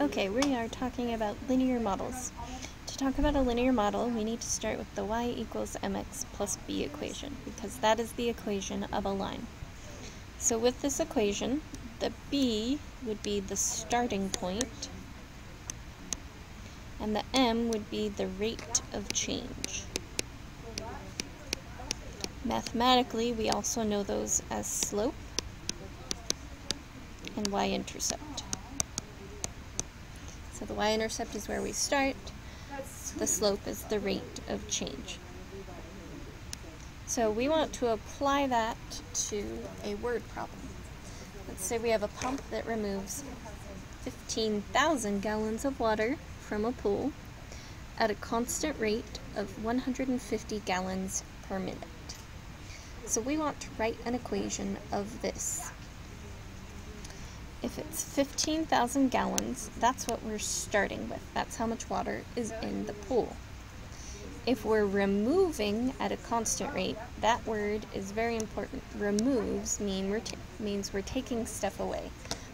Okay, we are talking about linear models. To talk about a linear model, we need to start with the y equals mx plus b equation, because that is the equation of a line. So with this equation, the b would be the starting point, and the m would be the rate of change. Mathematically, we also know those as slope and y-intercept. So the y-intercept is where we start, the slope is the rate of change. So we want to apply that to a word problem. Let's say we have a pump that removes 15,000 gallons of water from a pool at a constant rate of 150 gallons per minute. So we want to write an equation of this. If it's 15,000 gallons, that's what we're starting with. That's how much water is in the pool. If we're removing at a constant rate, that word is very important. Removes means we're taking stuff away.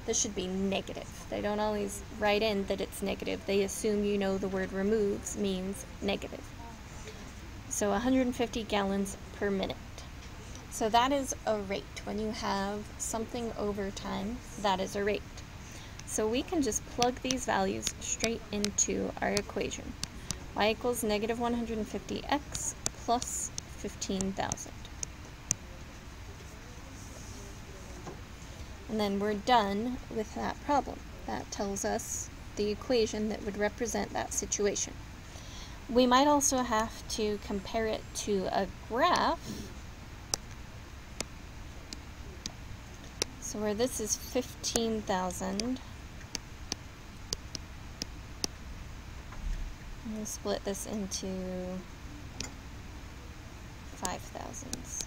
This should be negative. They don't always write in that it's negative. They assume you know the word removes means negative. So 150 gallons per minute. So that is a rate. When you have something over time, that is a rate. So we can just plug these values straight into our equation. Y equals negative 150x plus 15,000. And then we're done with that problem. That tells us the equation that would represent that situation. We might also have to compare it to a graph. So where this is 15,000, we'll split this into 5,000s.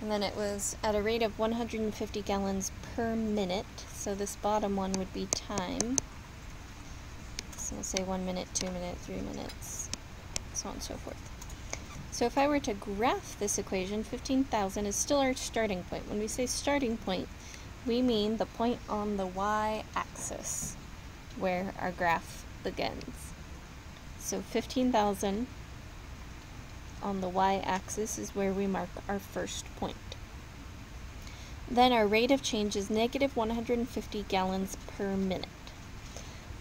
And then it was at a rate of 150 gallons per minute, so this bottom one would be time. So we'll say 1 minute, 2 minutes, 3 minutes, so on and so forth. So if I were to graph this equation, 15,000 is still our starting point. When we say starting point, we mean the point on the y-axis where our graph begins. So 15,000 on the y-axis is where we mark our first point. Then our rate of change is negative 150 gallons per minute.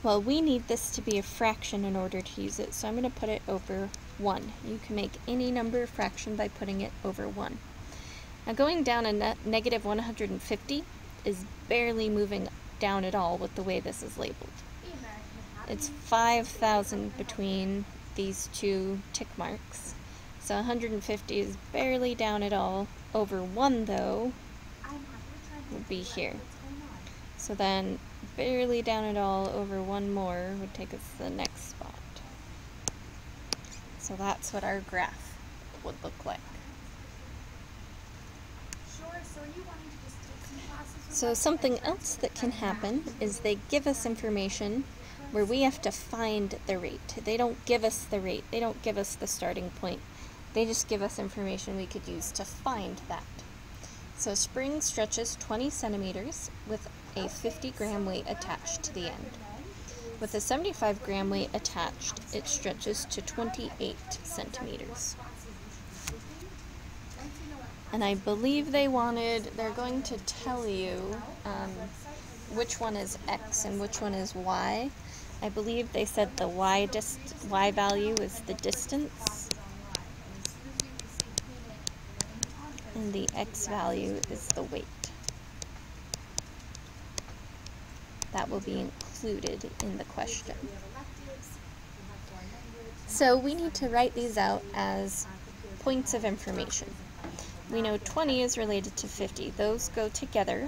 Well, we need this to be a fraction in order to use it, so I'm going to put it over 1. You can make any number a fraction by putting it over 1. Now going down a negative 150 is barely moving down at all with the way this is labeled. It's 5,000 between these two tick marks, so 150 is barely down at all. Over 1, though, would be here. So then barely down at all over 1 more would take us to the next spot. So that's what our graph would look like. So something else that can happen is they give us information where we have to find the rate. They don't give us the rate. They don't give us the starting point. They just give us information we could use to find that. So a spring stretches 20 centimeters with a 50-gram weight attached to the end. With a 75-gram weight attached, it stretches to 28 centimeters. And I believe they're going to tell you which one is x and which one is y. I believe they said the y value is the distance, and the x value is the weight. That will be included in the question. So we need to write these out as points of information. We know 20 is related to 50. Those go together.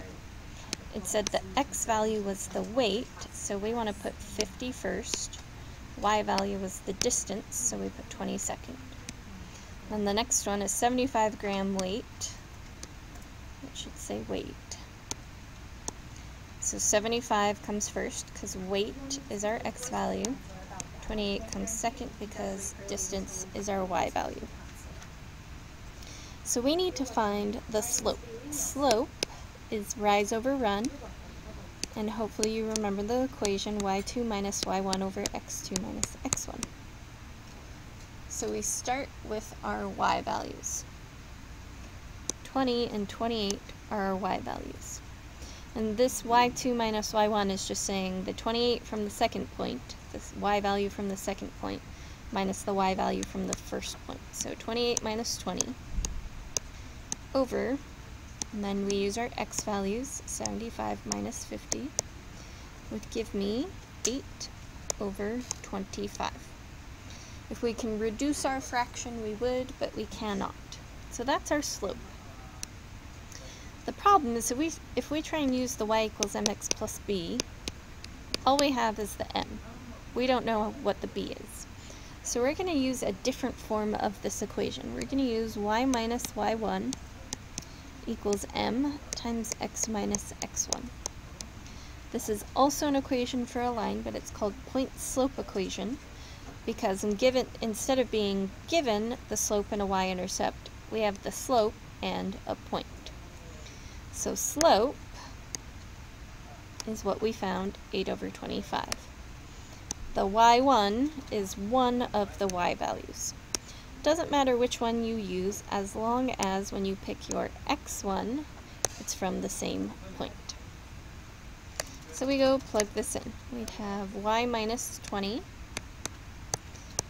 It said the x value was the weight, so we want to put 50 first. Y value was the distance, so we put 20 second. And the next one is 75-gram weight. It should say weight. So 75 comes first because weight is our x value. 28 comes second because distance is our y value. So we need to find the slope. Slope is rise over run, and hopefully you remember the equation y2 minus y1 over x2 minus x1. So we start with our y values. 20 and 28 are our y values. And this y2 minus y1 is just saying the 28 from the second point, this y value from the second point, minus the y value from the first point. So 28 minus 20 over, and then we use our x values, 75 minus 50, would give me 8 over 25. If we can reduce our fraction, we would, but we cannot. So that's our slope. The problem is if we try and use the y equals mx plus b, all we have is the m. We don't know what the b is. So we're going to use a different form of this equation. We're going to use y minus y1 equals m times x minus x1. This is also an equation for a line, but it's called point-slope equation because instead of being given the slope and a y-intercept, we have the slope and a point. So slope is what we found, 8 over 25. The y1 is one of the y values. Doesn't matter which one you use, as long as when you pick your x1, it's from the same point. So we go plug this in. We'd have y minus 20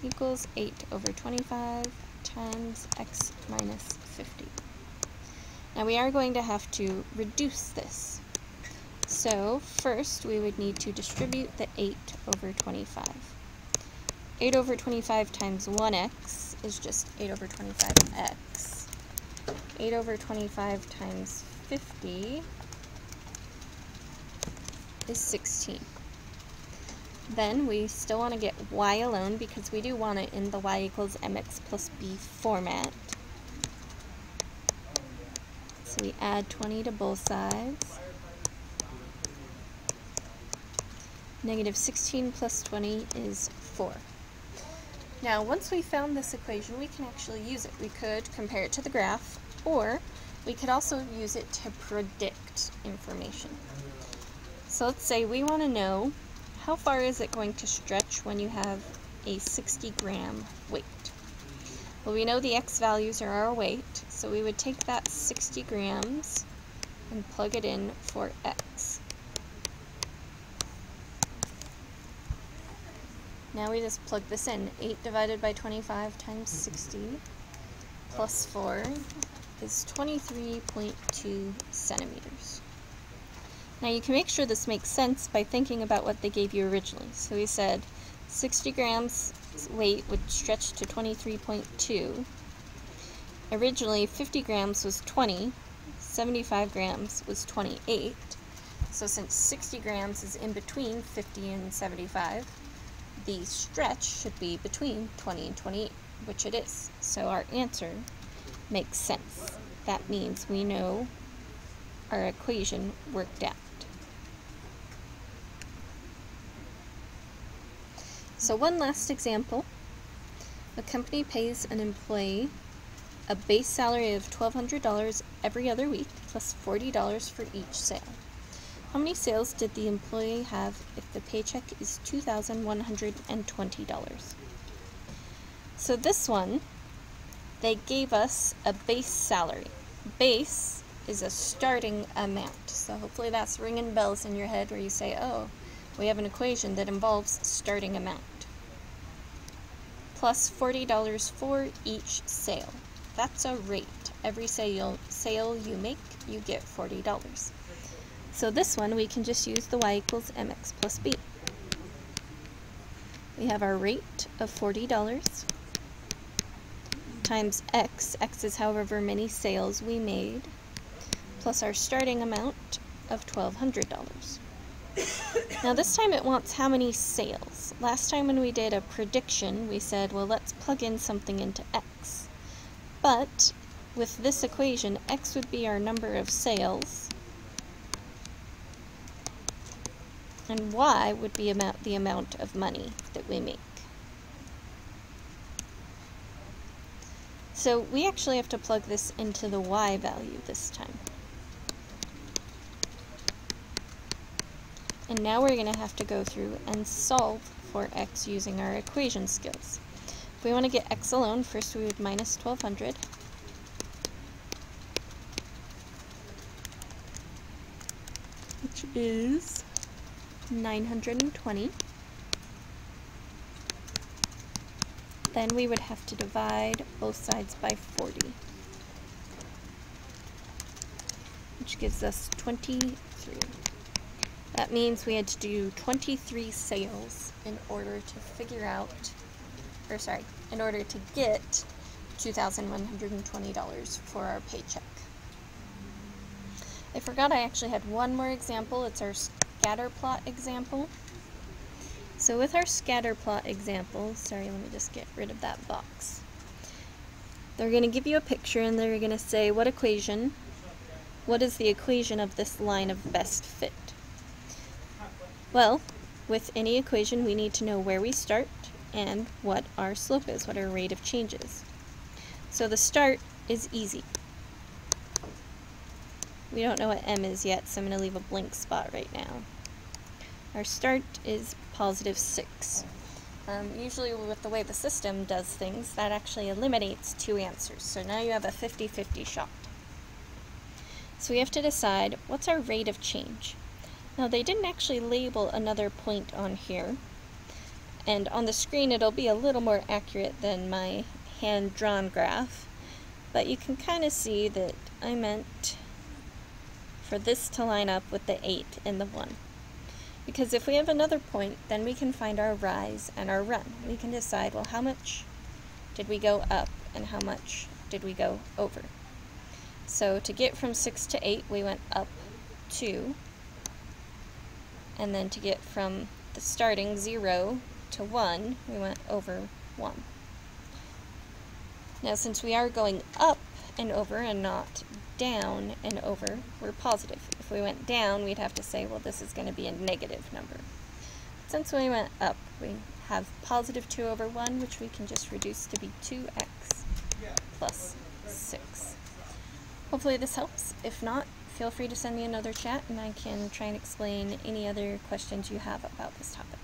equals 8 over 25 times x minus 50. Now we are going to have to reduce this. So first we would need to distribute the 8 over 25. 8 over 25 times 1x is just 8 over 25x. 8 over 25 times 50 is 16. Then we still want to get y alone because we do want it in the y equals mx plus b format. So we add 20 to both sides. Negative 16 plus 20 is 4. Now, once we found this equation, we can actually use it. We could compare it to the graph, or we could also use it to predict information. So let's say we want to know how far is it going to stretch when you have a 60-gram weight. Well, we know the x values are our weight, so we would take that 60 grams and plug it in for x. Now we just plug this in. 8 divided by 25 times 60 plus 4 is 23.2 centimeters. Now you can make sure this makes sense by thinking about what they gave you originally. So we said 60 grams weight would stretch to 23.2. Originally 50 grams was 20, 75 grams was 28. So since 60 grams is in between 50 and 75, the stretch should be between 20 and 28, which it is. So our answer makes sense. That means we know our equation worked out. So one last example. A company pays an employee a base salary of $1,200 every other week, plus $40 for each sale. How many sales did the employee have if the paycheck is $2,120? So this one, they gave us a base salary. Base is a starting amount. So hopefully that's ringing bells in your head where you say, oh, we have an equation that involves starting amount. Plus $40 for each sale. That's a rate. Every sale you make, you get $40. So this one, we can just use the y equals mx plus b. We have our rate of $40 times x. X is however many sales we made, plus our starting amount of $1,200. Now this time it wants how many sales. Last time when we did a prediction, we said, well, let's plug in something into x. But with this equation, x would be our number of sales, and y would be the amount of money that we make. So So we actually have to plug this into the y value this time. And now we're going to have to go through and solve for x using our equation skills. If we want to get x alone, first we would minus 1200. Which is 920. Then we would have to divide both sides by 40, which gives us 23. That means we had to do 23 sales in order to figure out, in order to get $2,120 for our paycheck. I forgot I actually had one more example. It's our Scatterplot example. So with our Scatterplot example, let me just get rid of that box. They're going to give you a picture and they're going to say what is the equation of this line of best fit? Well, with any equation we need to know where we start and what our slope is, what our rate of change is. So the start is easy. We don't know what m is yet, so I'm going to leave a blank spot right now. Our start is positive 6. Usually with the way the system does things, that actually eliminates 2 answers. So now you have a 50-50 shot. So we have to decide what's our rate of change. Now they didn't actually label another point on here. And on the screen it'll be a little more accurate than my hand-drawn graph. But you can kind of see that I meant for this to line up with the 8 and the 1. Because if we have another point, then we can find our rise and our run. We can decide, well, how much did we go up and how much did we go over? So to get from 6 to 8, we went up 2. And then to get from the starting 0 to 1, we went over 1. Now since we are going up and over and not down and over, we're positive. If we went down, we'd have to say, well, this is going to be a negative number. Since we went up, we have positive 2 over 1, which we can just reduce to be 2x plus 6. Hopefully this helps. If not, feel free to send me another chat and I can try and explain any other questions you have about this topic.